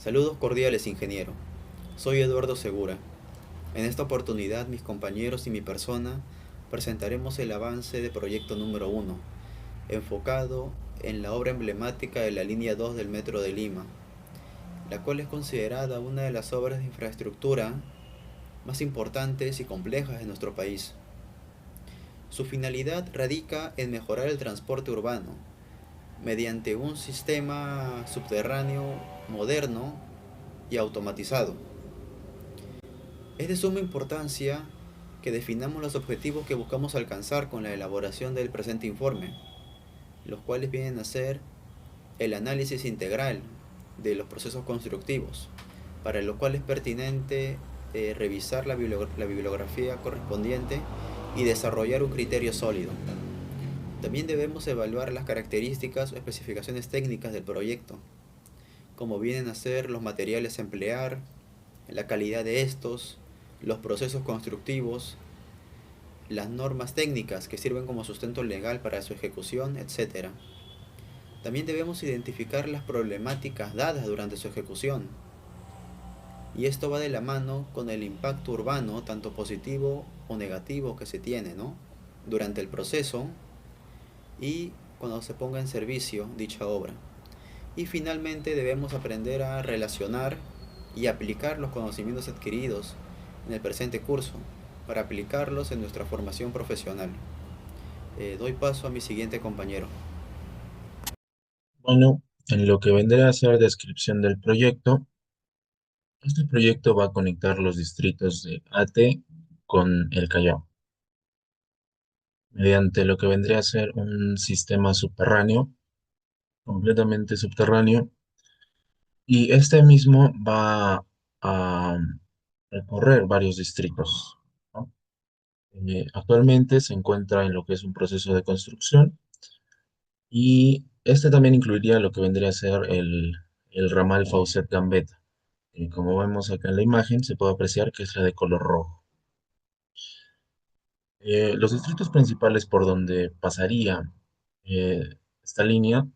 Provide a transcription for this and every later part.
Saludos cordiales, ingeniero. Soy Eduardo Segura. En esta oportunidad, mis compañeros y mi persona presentaremos el avance de proyecto número 1, enfocado en la obra emblemática de la línea 2 del Metro de Lima, la cual es considerada una de las obras de infraestructura más importantes y complejas de nuestro país. Su finalidad radica en mejorar el transporte urbano mediante un sistema subterráneo moderno y automatizado. Es de suma importancia que definamos los objetivos que buscamos alcanzar con la elaboración del presente informe, los cuales vienen a ser el análisis integral de los procesos constructivos, para lo cual es pertinente revisar la bibliografía correspondiente y desarrollar un criterio sólido. También debemos evaluar las características o especificaciones técnicas del proyecto, como vienen a ser los materiales a emplear, la calidad de estos, los procesos constructivos, las normas técnicas que sirven como sustento legal para su ejecución, etc. También debemos identificar las problemáticas dadas durante su ejecución, y esto va de la mano con el impacto urbano, tanto positivo o negativo que se tiene, ¿no?, durante el proceso y cuando se ponga en servicio dicha obra. Y finalmente debemos aprender a relacionar y aplicar los conocimientos adquiridos en el presente curso para aplicarlos en nuestra formación profesional. Doy paso a mi siguiente compañero. Bueno, en lo que vendría a ser descripción del proyecto, este proyecto va a conectar los distritos de AT con el Callao, mediante lo que vendría a ser un sistema subterráneo, completamente subterráneo, y este mismo va a recorrer varios distritos, ¿no? Actualmente se encuentra en lo que es un proceso de construcción y este también incluiría lo que vendría a ser el ramal Faucet-Gambetta. Como vemos acá en la imagen, se puede apreciar que es la de color rojo. Los distritos principales por donde pasaría esta línea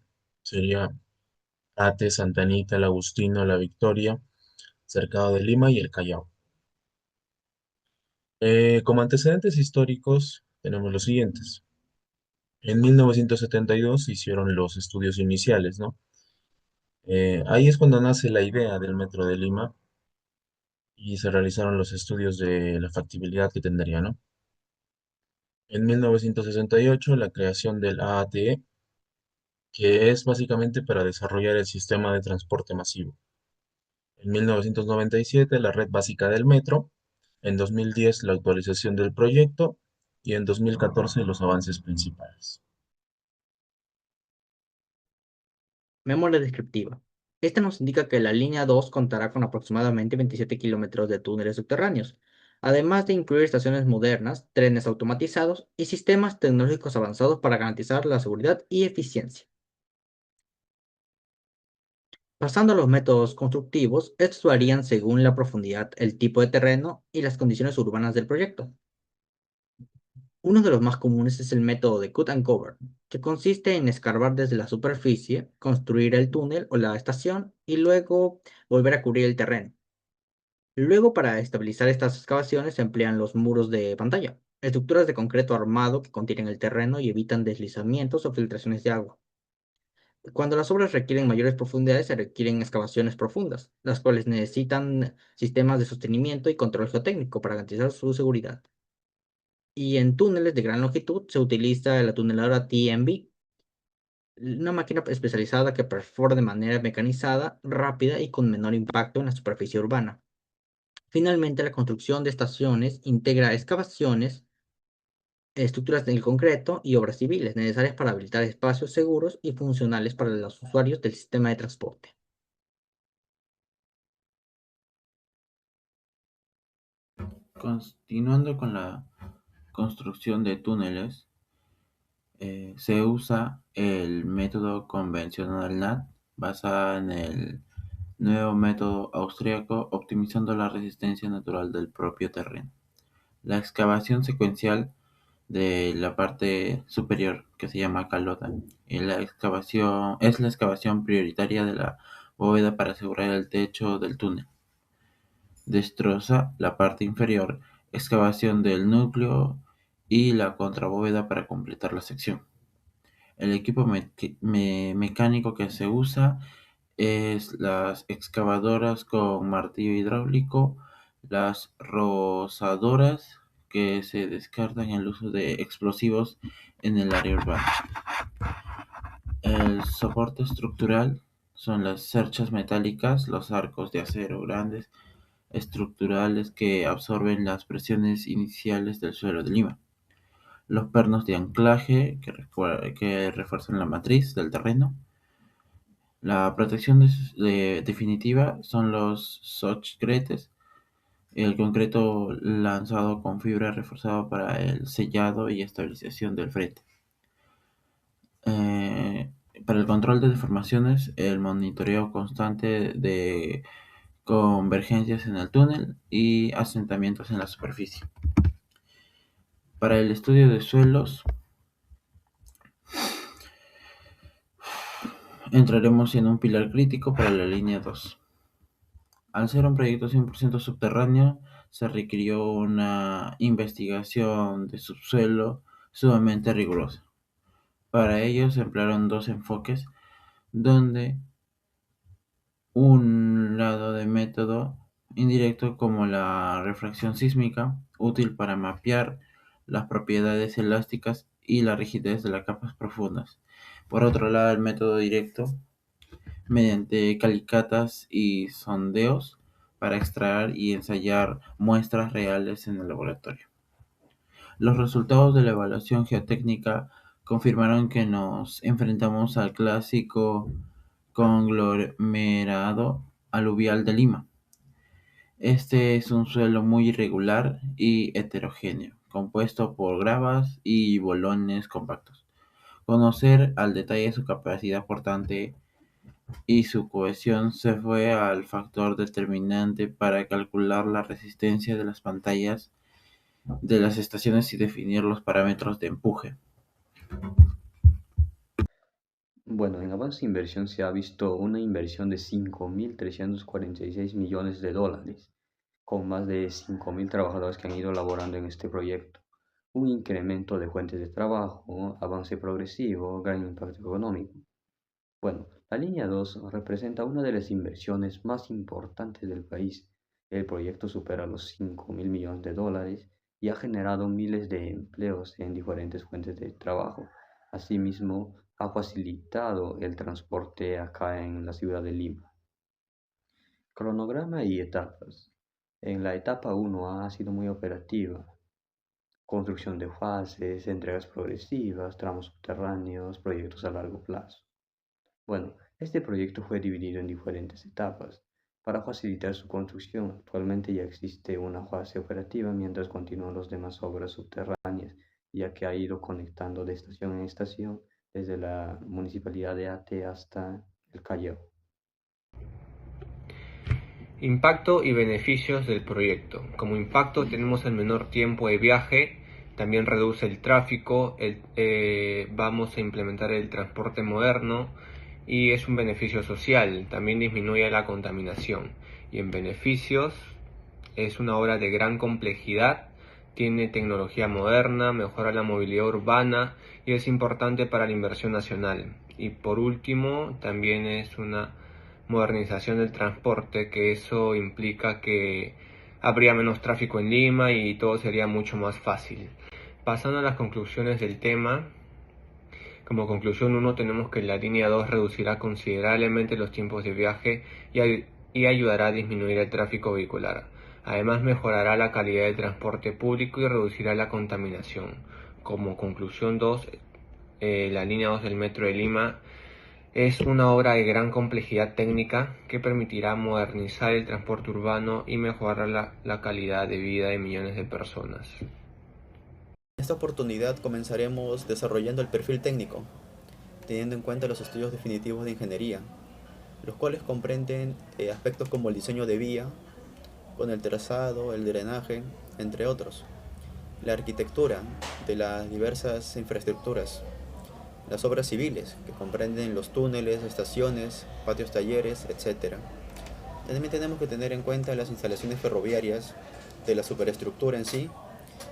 sería Ate, Santa Anita, el Agustino, la Victoria, Cercado de Lima y el Callao. Como antecedentes históricos tenemos los siguientes. En 1972 se hicieron los estudios iniciales, ¿no? Ahí es cuando nace la idea del Metro de Lima y se realizaron los estudios de la factibilidad que tendría, ¿no? En 1968, la creación del AATE, que es básicamente para desarrollar el sistema de transporte masivo. En 1997, la red básica del metro. En 2010, la actualización del proyecto. Y en 2014, los avances principales. Memoria descriptiva. Esta nos indica que la línea 2 contará con aproximadamente 27 kilómetros de túneles subterráneos, además de incluir estaciones modernas, trenes automatizados y sistemas tecnológicos avanzados para garantizar la seguridad y eficiencia. Pasando a los métodos constructivos, estos varían según la profundidad, el tipo de terreno y las condiciones urbanas del proyecto. Uno de los más comunes es el método de cut and cover, que consiste en escarbar desde la superficie, construir el túnel o la estación y luego volver a cubrir el terreno. Luego, para estabilizar estas excavaciones, se emplean los muros de pantalla, estructuras de concreto armado que contienen el terreno y evitan deslizamientos o filtraciones de agua. Cuando las obras requieren mayores profundidades, se requieren excavaciones profundas, las cuales necesitan sistemas de sostenimiento y control geotécnico para garantizar su seguridad. Y en túneles de gran longitud se utiliza la tuneladora TMB, una máquina especializada que perfora de manera mecanizada, rápida y con menor impacto en la superficie urbana. Finalmente, la construcción de estaciones integra excavaciones, estructuras del concreto y obras civiles necesarias para habilitar espacios seguros y funcionales para los usuarios del sistema de transporte. Continuando con la construcción de túneles, se usa el método convencional NAT basado en el nuevo método austríaco, optimizando la resistencia natural del propio terreno. La excavación secuencial de la parte superior, que se llama calota, y la excavación es la excavación prioritaria de la bóveda para asegurar el techo del túnel. Destroza la parte inferior, excavación del núcleo y la contrabóveda para completar la sección. El equipo mecánico que se usa es las excavadoras con martillo hidráulico, las rozadoras que se descartan el uso de explosivos en el área urbana. El soporte estructural son las cerchas metálicas, los arcos de acero grandes estructurales que absorben las presiones iniciales del suelo de Lima. Los pernos de anclaje que refuerzan la matriz del terreno. La protección definitiva son los sochgretes, el concreto lanzado con fibra reforzada para el sellado y estabilización del frente. Eh, para el control de deformaciones, el monitoreo constante de convergencias en el túnel y asentamientos en la superficie. Para el estudio de suelos, entraremos en un pilar crítico para la línea 2. Al ser un proyecto 100% subterráneo, se requirió una investigación de subsuelo sumamente rigurosa. Para ello se emplearon dos enfoques, donde un lado de método indirecto como la refracción sísmica, útil para mapear las propiedades elásticas y la rigidez de las capas profundas. Por otro lado, el método directo, mediante calicatas y sondeos para extraer y ensayar muestras reales en el laboratorio. Los resultados de la evaluación geotécnica confirmaron que nos enfrentamos al clásico conglomerado aluvial de Lima. Este es un suelo muy irregular y heterogéneo, compuesto por gravas y bolones compactos. Conocer al detalle su capacidad portante y su cohesión se fue al factor determinante para calcular la resistencia de las pantallas de las estaciones y definir los parámetros de empuje. Bueno, en avance de inversión se ha visto una inversión de 5.346 millones de dólares, con más de 5.000 trabajadores que han ido laborando en este proyecto. Un incremento de fuentes de trabajo, avance progresivo, gran impacto económico. Bueno, la línea 2 representa una de las inversiones más importantes del país. El proyecto supera los 5.000 millones de dólares y ha generado miles de empleos en diferentes fuentes de trabajo. Asimismo, ha facilitado el transporte acá en la ciudad de Lima. Cronograma y etapas. En la etapa 1 ha sido muy operativa. Construcción de fases, entregas progresivas, tramos subterráneos, proyectos a largo plazo. Bueno, este proyecto fue dividido en diferentes etapas. Para facilitar su construcción, actualmente ya existe una fase operativa mientras continúan las demás obras subterráneas, ya que ha ido conectando de estación en estación desde la municipalidad de Ate hasta el Callao. Impacto y beneficios del proyecto. Como impacto tenemos el menor tiempo de viaje, también reduce el tráfico, vamos a implementar el transporte moderno y es un beneficio social, también disminuye la contaminación. Y en beneficios es una obra de gran complejidad, tiene tecnología moderna, mejora la movilidad urbana y es importante para la inversión nacional. Y por último, también es una modernización del transporte, que eso implica que habría menos tráfico en Lima y todo sería mucho más fácil. Pasando a las conclusiones del tema, como conclusión 1 tenemos que la línea 2 reducirá considerablemente los tiempos de viaje y ayudará a disminuir el tráfico vehicular. Además mejorará la calidad del transporte público y reducirá la contaminación. Como conclusión 2, la línea 2 del Metro de Lima es una obra de gran complejidad técnica que permitirá modernizar el transporte urbano y mejorar la calidad de vida de millones de personas. En esta oportunidad comenzaremos desarrollando el perfil técnico, teniendo en cuenta los estudios definitivos de ingeniería, los cuales comprenden aspectos como el diseño de vía, con el trazado, el drenaje, entre otros, la arquitectura de las diversas infraestructuras, las obras civiles, que comprenden los túneles, estaciones, patios talleres, etc. También tenemos que tener en cuenta las instalaciones ferroviarias de la superestructura en sí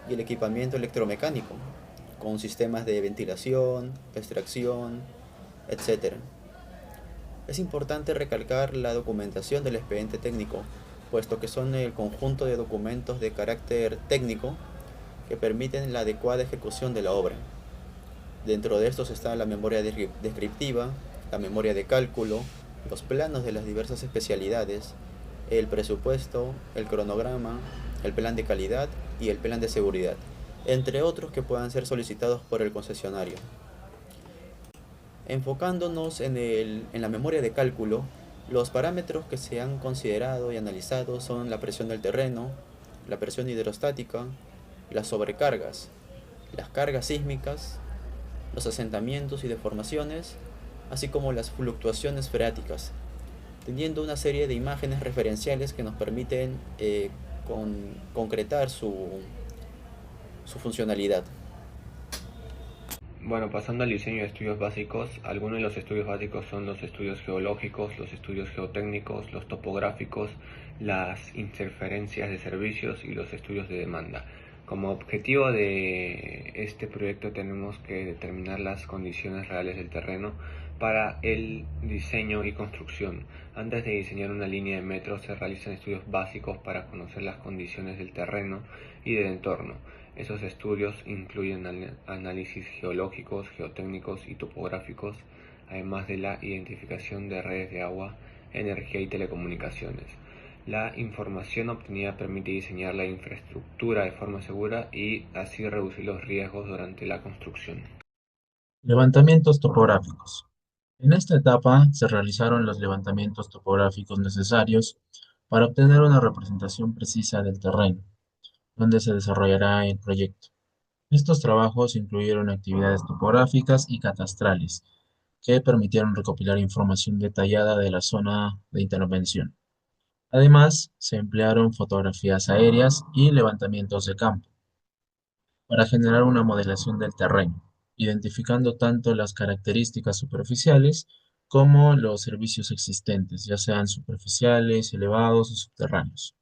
y el equipamiento electromecánico, con sistemas de ventilación, extracción, etc. Es importante recalcar la documentación del expediente técnico, puesto que son el conjunto de documentos de carácter técnico que permiten la adecuada ejecución de la obra. Dentro de estos está la memoria descriptiva, la memoria de cálculo, los planos de las diversas especialidades, el presupuesto, el cronograma, el plan de calidad y el plan de seguridad, entre otros que puedan ser solicitados por el concesionario. Enfocándonos en la memoria de cálculo, los parámetros que se han considerado y analizado son la presión del terreno, la presión hidrostática, las sobrecargas, las cargas sísmicas, los asentamientos y deformaciones, así como las fluctuaciones freáticas, teniendo una serie de imágenes referenciales que nos permiten concretar su funcionalidad. Bueno, pasando al diseño de estudios básicos, algunos de los estudios básicos son los estudios geológicos, los estudios geotécnicos, los topográficos, las interferencias de servicios y los estudios de demanda. Como objetivo de este proyecto tenemos que determinar las condiciones reales del terreno para el diseño y construcción. Antes de diseñar una línea de metro se realizan estudios básicos para conocer las condiciones del terreno y del entorno. Esos estudios incluyen análisis geológicos, geotécnicos y topográficos, además de la identificación de redes de agua, energía y telecomunicaciones. La información obtenida permite diseñar la infraestructura de forma segura y así reducir los riesgos durante la construcción. Levantamientos topográficos. En esta etapa se realizaron los levantamientos topográficos necesarios para obtener una representación precisa del terreno, donde se desarrollará el proyecto. Estos trabajos incluyeron actividades topográficas y catastrales, que permitieron recopilar información detallada de la zona de intervención. Además, se emplearon fotografías aéreas y levantamientos de campo para generar una modelación del terreno, identificando tanto las características superficiales como los servicios existentes, ya sean superficiales, elevados o subterráneos.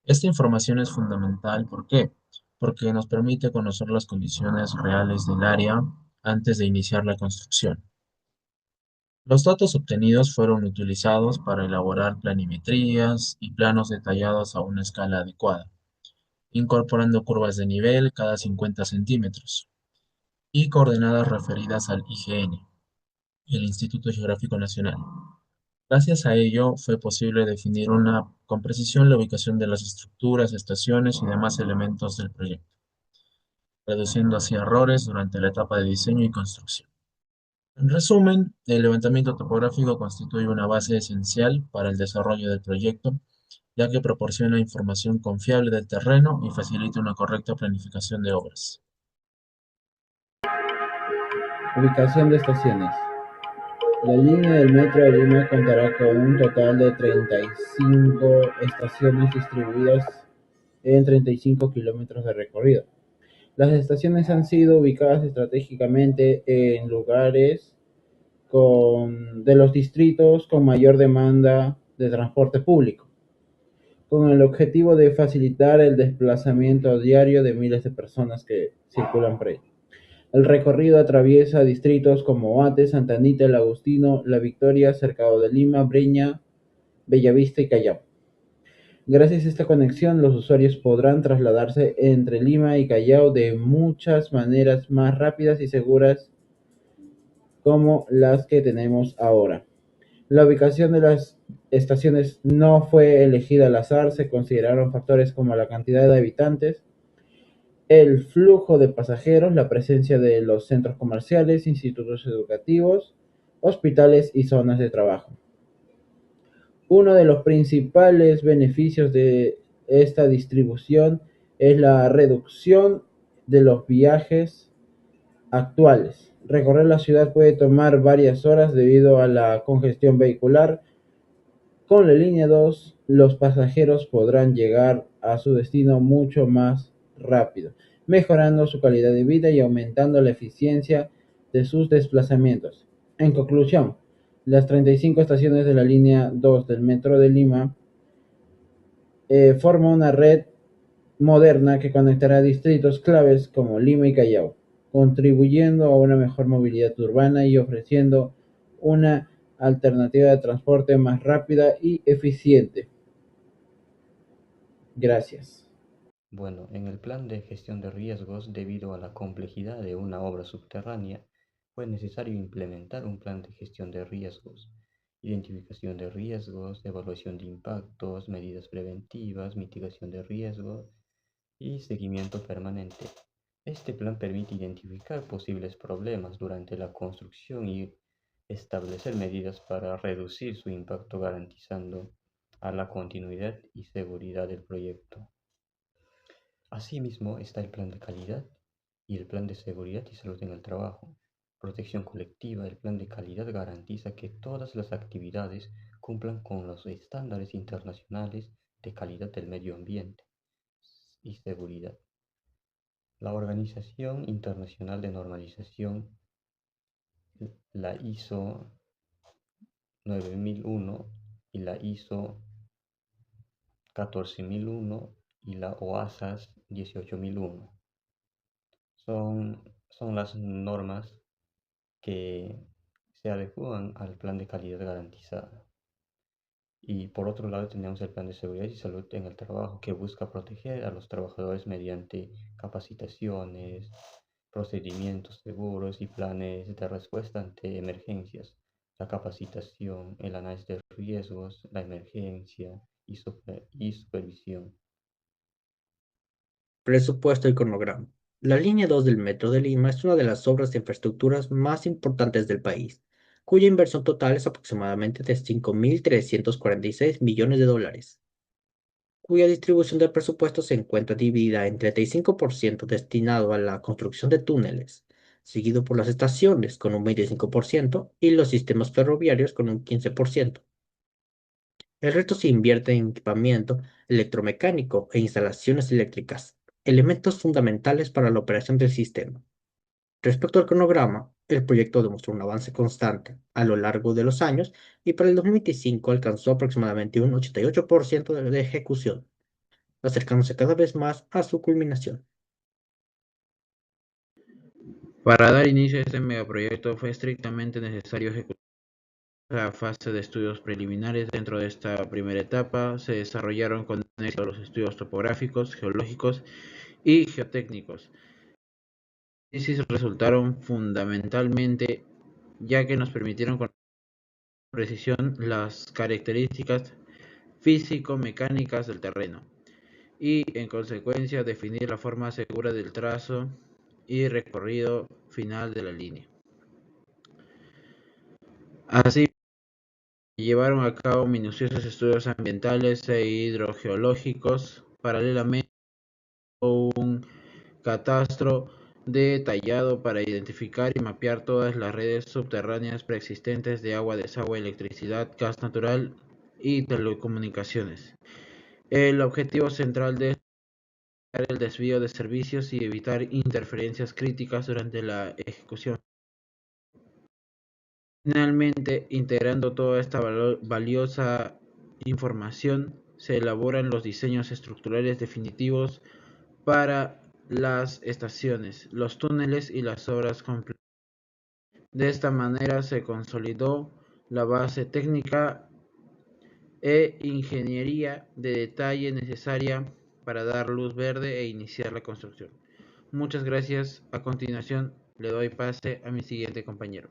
Esta información es fundamental, ¿por qué? Porque nos permite conocer las condiciones reales del área antes de iniciar la construcción. Los datos obtenidos fueron utilizados para elaborar planimetrías y planos detallados a una escala adecuada, incorporando curvas de nivel cada 50 centímetros y coordenadas referidas al IGN, el Instituto Geográfico Nacional. Gracias a ello fue posible definir con precisión la ubicación de las estructuras, estaciones y demás elementos del proyecto, reduciendo así errores durante la etapa de diseño y construcción. En resumen, el levantamiento topográfico constituye una base esencial para el desarrollo del proyecto, ya que proporciona información confiable del terreno y facilita una correcta planificación de obras. Ubicación de estaciones. La línea del Metro de Lima contará con un total de 35 estaciones distribuidas en 35 kilómetros de recorrido. Las estaciones han sido ubicadas estratégicamente en lugares de los distritos con mayor demanda de transporte público, con el objetivo de facilitar el desplazamiento diario de miles de personas que circulan por ahí. El recorrido atraviesa distritos como Oate, Santa Anita, El Agustino, La Victoria, Cercado de Lima, Breña, Bellavista y Callao. Gracias a esta conexión, los usuarios podrán trasladarse entre Lima y Callao de muchas maneras más rápidas y seguras como las que tenemos ahora. La ubicación de las estaciones no fue elegida al azar, se consideraron factores como la cantidad de habitantes, el flujo de pasajeros, la presencia de los centros comerciales, institutos educativos, hospitales y zonas de trabajo. Uno de los principales beneficios de esta distribución es la reducción de los viajes actuales. Recorrer la ciudad puede tomar varias horas debido a la congestión vehicular. Con la línea 2, los pasajeros podrán llegar a su destino mucho más rápido, mejorando su calidad de vida y aumentando la eficiencia de sus desplazamientos. En conclusión, las 35 estaciones de la línea 2 del Metro de Lima forman una red moderna que conectará distritos claves como Lima y Callao, contribuyendo a una mejor movilidad urbana y ofreciendo una alternativa de transporte más rápida y eficiente. Gracias. Bueno, en el plan de gestión de riesgos, debido a la complejidad de una obra subterránea, fue necesario implementar un plan de gestión de riesgos, identificación de riesgos, evaluación de impactos, medidas preventivas, mitigación de riesgos y seguimiento permanente. Este plan permite identificar posibles problemas durante la construcción y establecer medidas para reducir su impacto, garantizando a la continuidad y seguridad del proyecto. Asimismo está el plan de calidad y el plan de seguridad y salud en el trabajo. Protección colectiva. El plan de calidad garantiza que todas las actividades cumplan con los estándares internacionales de calidad del medio ambiente y seguridad. La Organización Internacional de Normalización, la ISO 9001 y la ISO 14001 y la OASAS 18001 son las normas que se adecuan al plan de calidad garantizada. Y por otro lado tenemos el plan de seguridad y salud en el trabajo, que busca proteger a los trabajadores mediante capacitaciones, procedimientos seguros y planes de respuesta ante emergencias. La capacitación, el análisis de riesgos, la emergencia y supervisión. Presupuesto y cronograma. La línea 2 del Metro de Lima es una de las obras de infraestructuras más importantes del país, cuya inversión total es aproximadamente de 5.346 millones de dólares, cuya distribución del presupuesto se encuentra dividida en 35% destinado a la construcción de túneles, seguido por las estaciones con un 25% y los sistemas ferroviarios con un 15%. El resto se invierte en equipamiento electromecánico e instalaciones eléctricas, elementos fundamentales para la operación del sistema. Respecto al cronograma, el proyecto demostró un avance constante a lo largo de los años y para el 2025 alcanzó aproximadamente un 88% de ejecución, acercándose cada vez más a su culminación. Para dar inicio a este megaproyecto fue estrictamente necesario ejecutar la fase de estudios preliminares. Dentro de esta primera etapa se desarrollaron con éxito los estudios topográficos, geológicos y geotécnicos. Los análisis resultaron fundamentalmente, ya que nos permitieron conocer con precisión las características físico-mecánicas del terreno y, en consecuencia, definir la forma segura del trazo y recorrido final de la línea. Así, llevaron a cabo minuciosos estudios ambientales e hidrogeológicos. Paralelamente, un catastro detallado para identificar y mapear todas las redes subterráneas preexistentes de agua, desagüe, electricidad, gas natural y telecomunicaciones. El objetivo central de esto es el desvío de servicios y evitar interferencias críticas durante la ejecución. Finalmente, integrando toda esta valiosa información, se elaboran los diseños estructurales definitivos para las estaciones, los túneles y las obras completas. De esta manera se consolidó la base técnica e ingeniería de detalle necesaria para dar luz verde e iniciar la construcción. Muchas gracias. A continuación, le doy pase a mi siguiente compañero.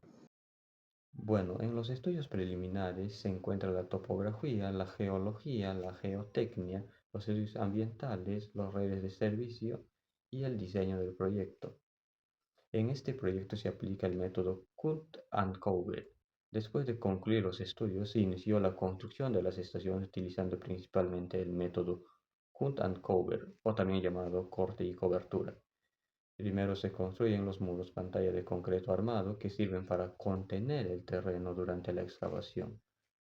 Bueno, en los estudios preliminares se encuentra la topografía, la geología, la geotecnia, los estudios ambientales, las redes de servicio y el diseño del proyecto. En este proyecto se aplica el método Cut and Cover. Después de concluir los estudios, se inició la construcción de las estaciones utilizando principalmente el método Cut and Cover, o también llamado corte y cobertura. Primero se construyen los muros pantalla de concreto armado que sirven para contener el terreno durante la excavación.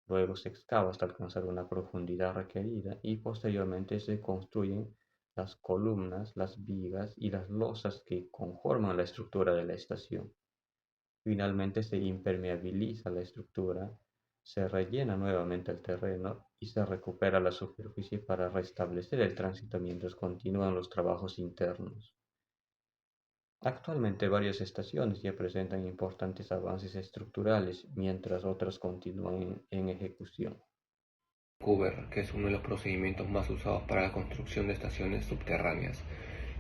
Luego se excava hasta alcanzar una profundidad requerida y posteriormente se construyen las columnas, las vigas y las losas que conforman la estructura de la estación. Finalmente se impermeabiliza la estructura, se rellena nuevamente el terreno y se recupera la superficie para restablecer el tránsito mientras continúan los trabajos internos. Actualmente varias estaciones ya presentan importantes avances estructurales, mientras otras continúan en ejecución. Vancouver, que es uno de los procedimientos más usados para la construcción de estaciones subterráneas.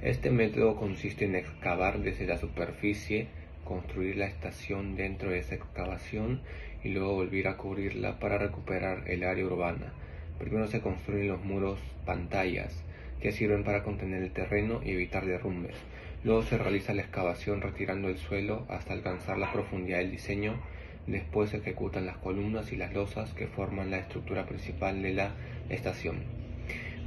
Este método consiste en excavar desde la superficie, construir la estación dentro de esa excavación y luego volver a cubrirla para recuperar el área urbana. Primero se construyen los muros pantallas, que sirven para contener el terreno y evitar derrumbes. Luego se realiza la excavación retirando el suelo hasta alcanzar la profundidad del diseño. Después se ejecutan las columnas y las losas que forman la estructura principal de la estación.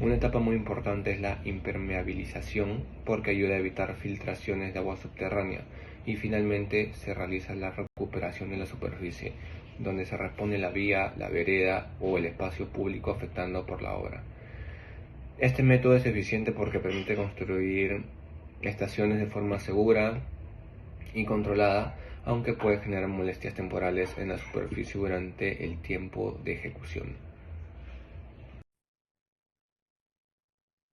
Una etapa muy importante es la impermeabilización porque ayuda a evitar filtraciones de agua subterránea y finalmente se realiza la recuperación de la superficie, donde se repone la vía, la vereda o el espacio público afectado por la obra. Este método es eficiente porque permite construir estaciones de forma segura y controlada, aunque puede generar molestias temporales en la superficie durante el tiempo de ejecución.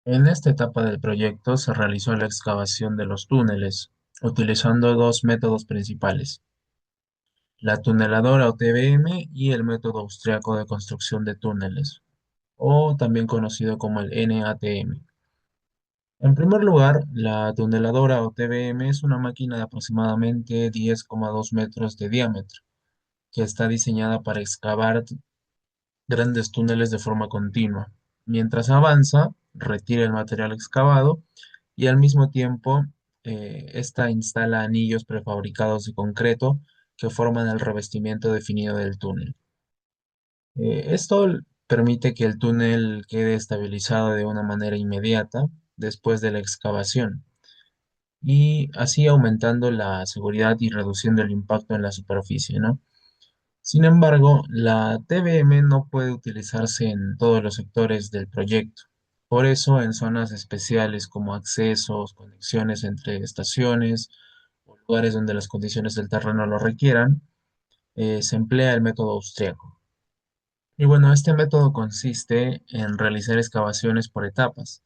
En esta etapa del proyecto se realizó la excavación de los túneles, utilizando dos métodos principales, la tuneladora o TBM y el método austriaco de construcción de túneles, o también conocido como el NATM. En primer lugar, la tuneladora o TBM es una máquina de aproximadamente 10,2 metros de diámetro, que está diseñada para excavar grandes túneles de forma continua. Mientras avanza, retira el material excavado y al mismo tiempo, esta instala anillos prefabricados de concreto que forman el revestimiento definido del túnel. Esto permite que el túnel quede estabilizado de una manera inmediata después de la excavación y así aumentando la seguridad y reduciendo el impacto en la superficie, ¿no? Sin embargo, la TBM no puede utilizarse en todos los sectores del proyecto. Por eso, en zonas especiales como accesos, conexiones entre estaciones o lugares donde las condiciones del terreno lo requieran, se emplea el método austriaco. Y bueno, este método consiste en realizar excavaciones por etapas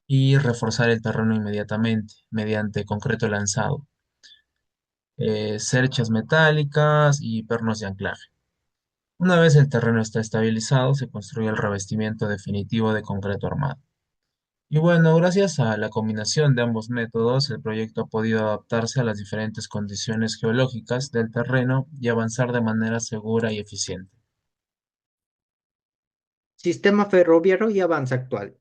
y reforzar el terreno inmediatamente mediante concreto lanzado, cerchas metálicas y pernos de anclaje. Una vez el terreno está estabilizado, se construye el revestimiento definitivo de concreto armado. Y bueno, gracias a la combinación de ambos métodos, el proyecto ha podido adaptarse a las diferentes condiciones geológicas del terreno y avanzar de manera segura y eficiente. Sistema ferroviario y avance actual.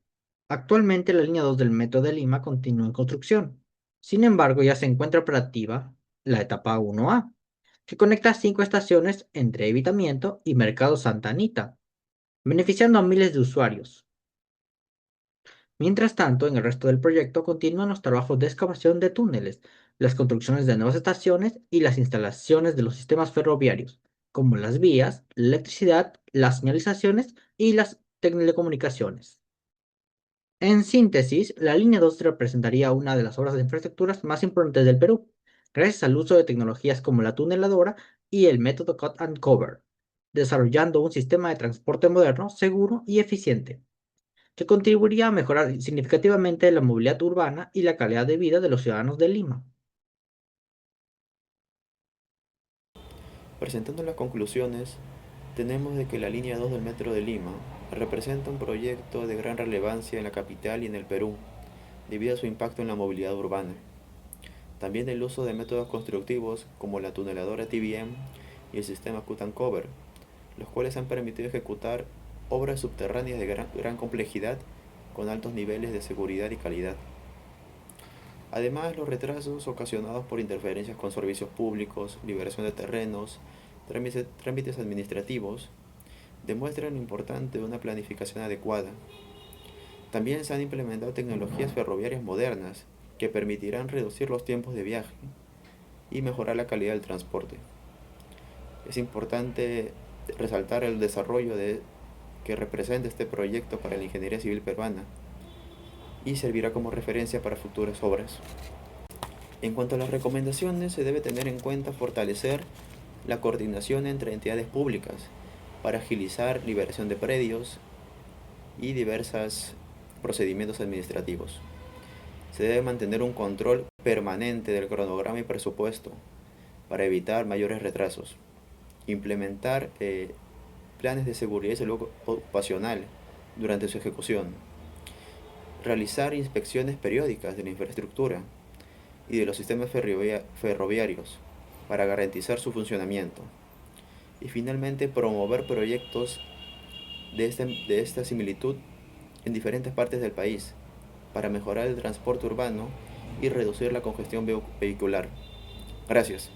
Actualmente la línea 2 del Metro de Lima continúa en construcción. Sin embargo, ya se encuentra operativa la etapa 1A, que conecta 5 estaciones entre Evitamiento y Mercado Santa Anita, beneficiando a miles de usuarios. Mientras tanto, en el resto del proyecto continúan los trabajos de excavación de túneles, las construcciones de nuevas estaciones y las instalaciones de los sistemas ferroviarios, como las vías, la electricidad, las señalizaciones y las telecomunicaciones. En síntesis, la línea 2 representaría una de las obras de infraestructuras más importantes del Perú, gracias al uso de tecnologías como la tuneladora y el método Cut and Cover, desarrollando un sistema de transporte moderno, seguro y eficiente, que contribuiría a mejorar significativamente la movilidad urbana y la calidad de vida de los ciudadanos de Lima. Presentando las conclusiones, tenemos de que la línea 2 del Metro de Lima representa un proyecto de gran relevancia en la capital y en el Perú, debido a su impacto en la movilidad urbana. También el uso de métodos constructivos como la tuneladora TBM y el sistema Cut and Cover, los cuales han permitido ejecutar obras subterráneas de gran complejidad con altos niveles de seguridad y calidad. Además, los retrasos ocasionados por interferencias con servicios públicos, liberación de terrenos, trámites administrativos, demuestran lo importante de una planificación adecuada. También se han implementado tecnologías ferroviarias modernas que permitirán reducir los tiempos de viaje y mejorar la calidad del transporte. Es importante resaltar el desarrollo que representa este proyecto para la ingeniería civil peruana y servirá como referencia para futuras obras. En cuanto a las recomendaciones, se debe tener en cuenta fortalecer la coordinación entre entidades públicas para agilizar liberación de predios y diversos procedimientos administrativos. Se debe mantener un control permanente del cronograma y presupuesto para evitar mayores retrasos. Implementar planes de seguridad y salud ocupacional durante su ejecución. Realizar inspecciones periódicas de la infraestructura y de los sistemas ferroviarios para garantizar su funcionamiento. Y finalmente, promover proyectos de esta similitud en diferentes partes del país para mejorar el transporte urbano y reducir la congestión vehicular. Gracias.